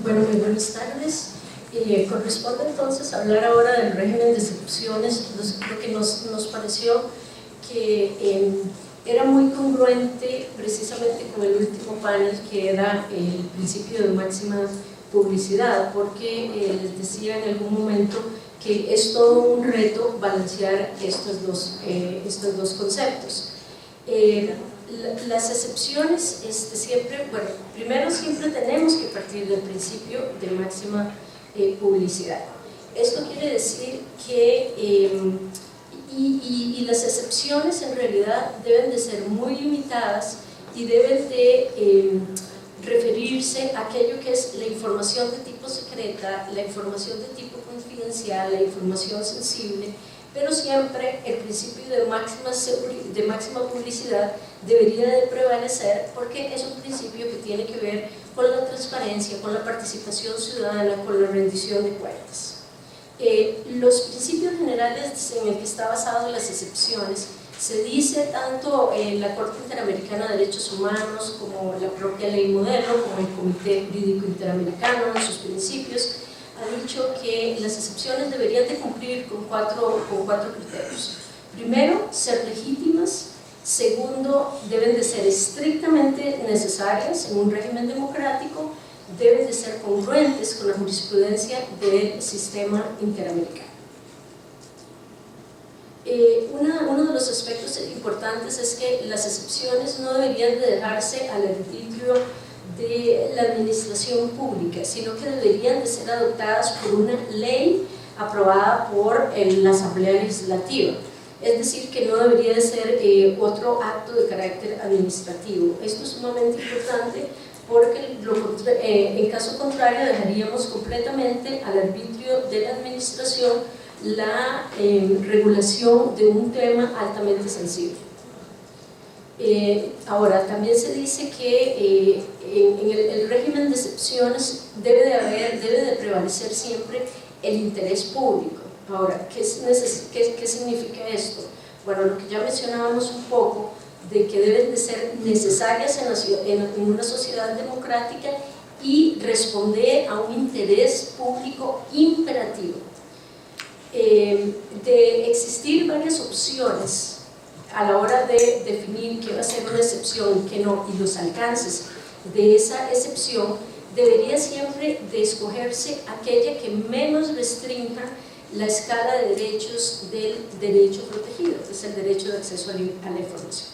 Bueno, muy buenas tardes. Corresponde entonces hablar ahora del régimen de excepciones. Lo que nos pareció que era muy congruente precisamente con el último panel, que era el principio de máxima publicidad, porque les decía en algún momento que es todo un reto balancear estos dos conceptos. Las excepciones siempre, bueno, primero siempre tenemos que partir del principio de máxima publicidad. Esto quiere decir que y las excepciones en realidad deben de ser muy limitadas y deben de referirse a aquello que es la información de tipo secreta, la información de tipo confidencial, la información sensible, pero siempre el principio de máxima publicidad debería de prevalecer, porque es un principio que tiene que ver con la transparencia, con la participación ciudadana, con la rendición de cuentas. Los principios generales en el que está basado las excepciones se dice tanto en la Corte Interamericana de Derechos Humanos como la propia ley modelo, como el Comité Jurídico Interamericano en sus principios, ha dicho que las excepciones deberían de cumplir con cuatro criterios. Primero, ser legítimas. Segundo, deben de ser estrictamente necesarias en un régimen democrático. Deben de ser congruentes con la jurisprudencia del sistema interamericano. Uno de los aspectos importantes es que las excepciones no deberían de dejarse al arbitrio de la administración pública, sino que deberían de ser adoptadas por una ley aprobada por la Asamblea Legislativa. Es decir, que no debería de ser otro acto de carácter administrativo. Esto es sumamente importante porque en caso contrario dejaríamos completamente al arbitrio de la administración la regulación de un tema altamente sensible. Ahora, también se dice que en el régimen de excepciones debe de prevalecer siempre el interés público. Ahora, ¿qué significa esto? Bueno, lo que ya mencionábamos un poco, de que deben de ser necesarias en una sociedad democrática y responder a un interés público imperativo. De existir varias opciones a la hora de definir qué va a ser una excepción y qué no, y los alcances de esa excepción, debería siempre de escogerse aquella que menos restrinja la escala de derechos del derecho protegido, que es el derecho de acceso a la información.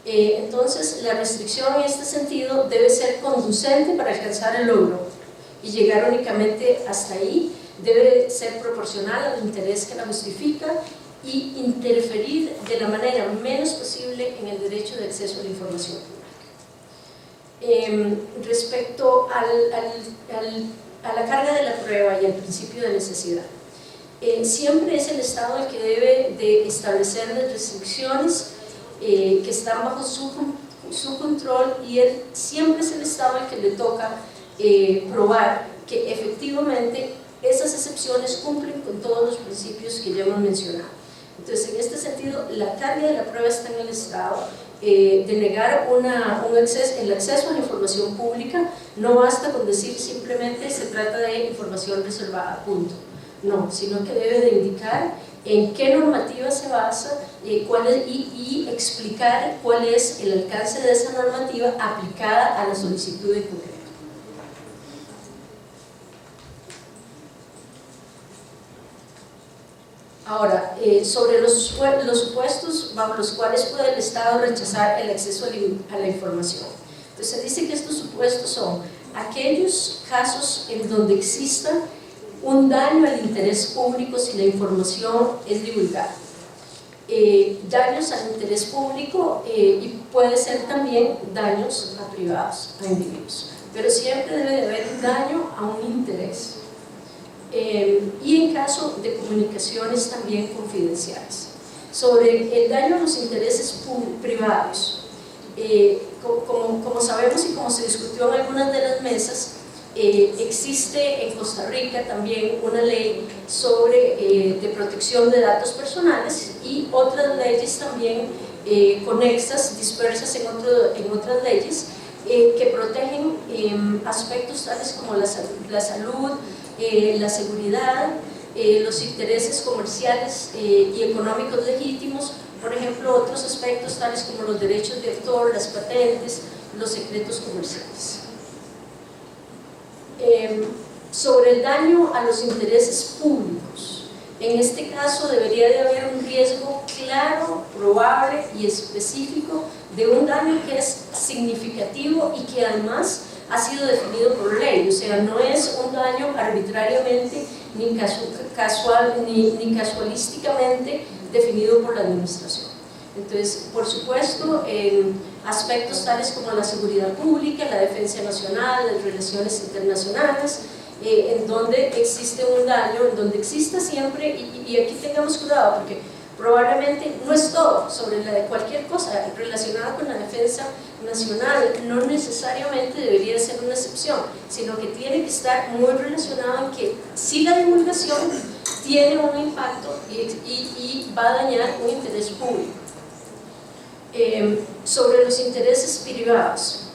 Entonces, la restricción en este sentido debe ser conducente para alcanzar el logro y llegar únicamente hasta ahí. Debe ser proporcional al interés que la justifica y interferir de la manera menos posible en el derecho de acceso a la información pública. Respecto a la carga de la prueba y al principio de necesidad, siempre es el Estado el que debe de establecer las restricciones que están bajo su control, y siempre es el Estado el que le toca probar que efectivamente esas excepciones cumplen con todos los principios que ya hemos mencionado. Entonces, en este sentido, la carga de la prueba está en el Estado. Denegar el acceso a la información pública no basta con decir simplemente se trata de información reservada, punto. No, sino que debe de indicar en qué normativa se basa y explicar cuál es el alcance de esa normativa aplicada a la solicitud en concreto. Ahora, sobre los supuestos bajo los cuales puede el Estado rechazar el acceso a la información. Entonces se dice que estos supuestos son aquellos casos en donde exista un daño al interés público si la información es divulgada. Daños al interés público y puede ser también daños a privados, a individuos. Pero siempre debe de haber un daño a un interés. Y en caso de comunicaciones también confidenciales. Sobre el daño a los intereses privados, como sabemos y como se discutió en algunas de las mesas, existe en Costa Rica también una ley sobre de protección de datos personales y otras leyes también conexas, dispersas en otras leyes, que protegen aspectos tales como la salud, la seguridad, los intereses comerciales y económicos legítimos, por ejemplo, otros aspectos tales como los derechos de autor, las patentes, los secretos comerciales. Sobre el daño a los intereses públicos, en este caso debería de haber un riesgo claro, probable y específico de un daño que es significativo y que además ha sido definido por ley, o sea, no es un daño arbitrariamente ni casualísticamente definido por la administración. Entonces, por supuesto, aspectos tales como la seguridad pública, la defensa nacional, las relaciones internacionales, en donde existe un daño, en donde exista siempre, y aquí tengamos cuidado porque probablemente no es todo, sobre cualquier cosa relacionada con la defensa nacional, no necesariamente debería ser una excepción, sino que tiene que estar muy relacionado en que si la divulgación tiene un impacto y va a dañar un interés público. Sobre los intereses privados,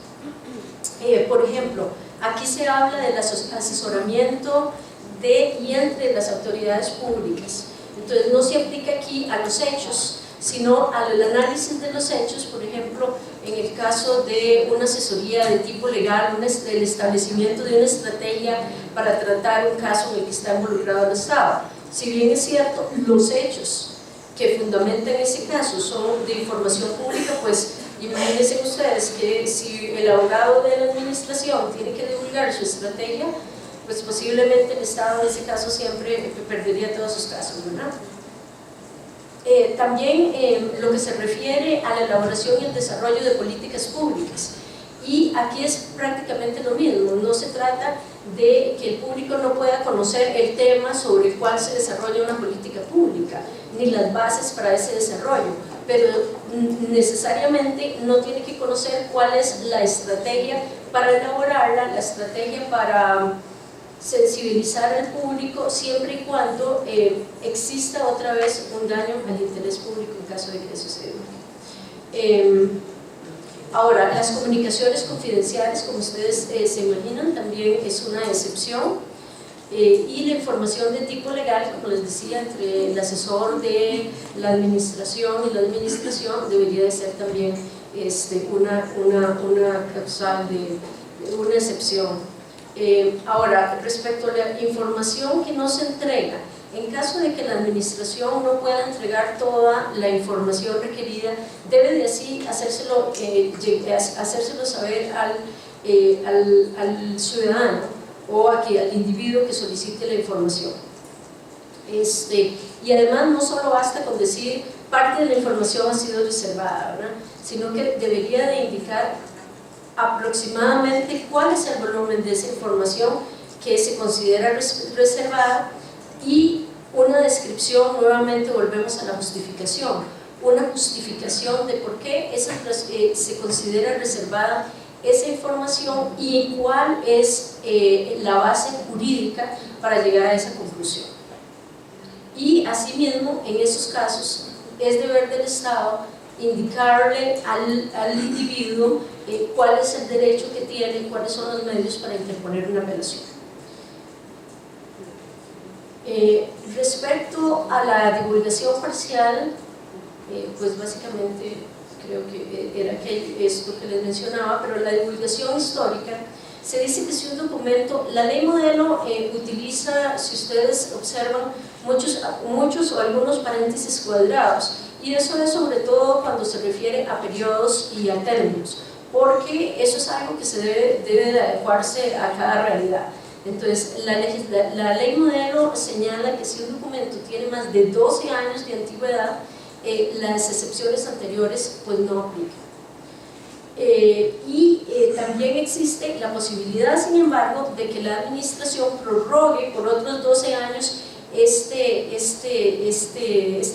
por ejemplo, aquí se habla del asesoramiento de y entre las autoridades públicas. Entonces no se aplica aquí a los hechos, sino al análisis de los hechos, por ejemplo, en el caso de una asesoría de tipo legal, el establecimiento de una estrategia para tratar un caso en el que está involucrado el Estado. Si bien es cierto, los hechos que fundamentan ese caso son de información pública, pues imagínense ustedes que si el abogado de la administración tiene que divulgar su estrategia, pues posiblemente el Estado en ese caso siempre perdería todos sus casos, ¿verdad? También lo que se refiere a la elaboración y el desarrollo de políticas públicas, y aquí es prácticamente lo mismo, no se trata de que el público no pueda conocer el tema sobre el cual se desarrolla una política pública, ni las bases para ese desarrollo, pero necesariamente no tiene que conocer cuál es la estrategia para elaborarla, la estrategia para sensibilizar al público, siempre y cuando exista otra vez un daño al interés público en caso de que suceda. Ahora, las comunicaciones confidenciales, como ustedes se imaginan, también es una excepción, y la información de tipo legal, como les decía, entre el asesor de la administración y la administración debería de ser también una causal de una excepción. Ahora, respecto a la información que no se entrega, en caso de que la administración no pueda entregar toda la información requerida, debe de así hacérselo saber al ciudadano o al individuo que solicite la información. Y además no solo basta con decir parte de la información ha sido reservada, ¿verdad?, sino que debería de indicar aproximadamente cuál es el volumen de esa información que se considera reservada, y una descripción, nuevamente volvemos a la justificación, una justificación de por qué se considera reservada esa información y cuál es la base jurídica para llegar a esa conclusión. Y asimismo, en esos casos, es deber del Estado indicarle al individuo cuál es el derecho que tiene y cuáles son los medios para interponer una apelación. Respecto a la divulgación parcial, pues básicamente creo que era esto que les mencionaba, pero la divulgación histórica, se dice que si un documento, la ley modelo utiliza, si ustedes observan, muchos o algunos paréntesis cuadrados, y eso es sobre todo cuando se refiere a periodos y a términos, porque eso es algo que se debe de adecuarse a cada realidad. Entonces, la ley modelo señala que si un documento tiene más de 12 años de antigüedad, las excepciones anteriores pues no aplican. También existe la posibilidad, sin embargo, de que la administración prorrogue por otros 12 años esta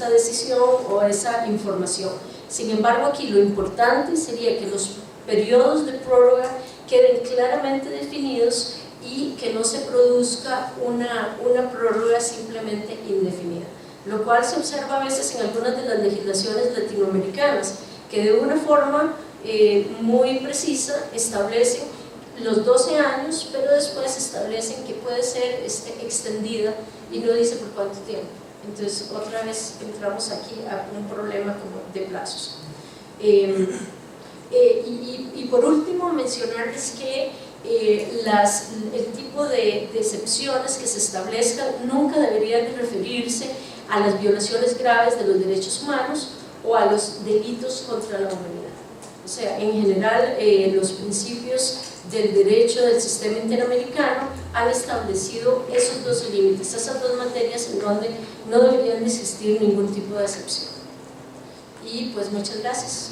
decisión o esa información. Sin embargo, aquí lo importante sería que los periodos de prórroga queden claramente definidos y que no se produzca una prórroga simplemente indefinida, lo cual se observa a veces en algunas de las legislaciones latinoamericanas, que de una forma muy precisa, establecen los 12 años, pero después establecen que puede ser extendida y no dice por cuánto tiempo. Entonces otra vez entramos aquí a un problema como de plazos. Y por último mencionarles que el tipo de excepciones que se establezcan nunca deberían referirse a las violaciones graves de los derechos humanos o a los delitos contra la humanidad. O sea, en general los principios del derecho del sistema interamericano han establecido esos dos límites, esas dos materias en donde no deberían existir ningún tipo de excepción. Y pues muchas gracias.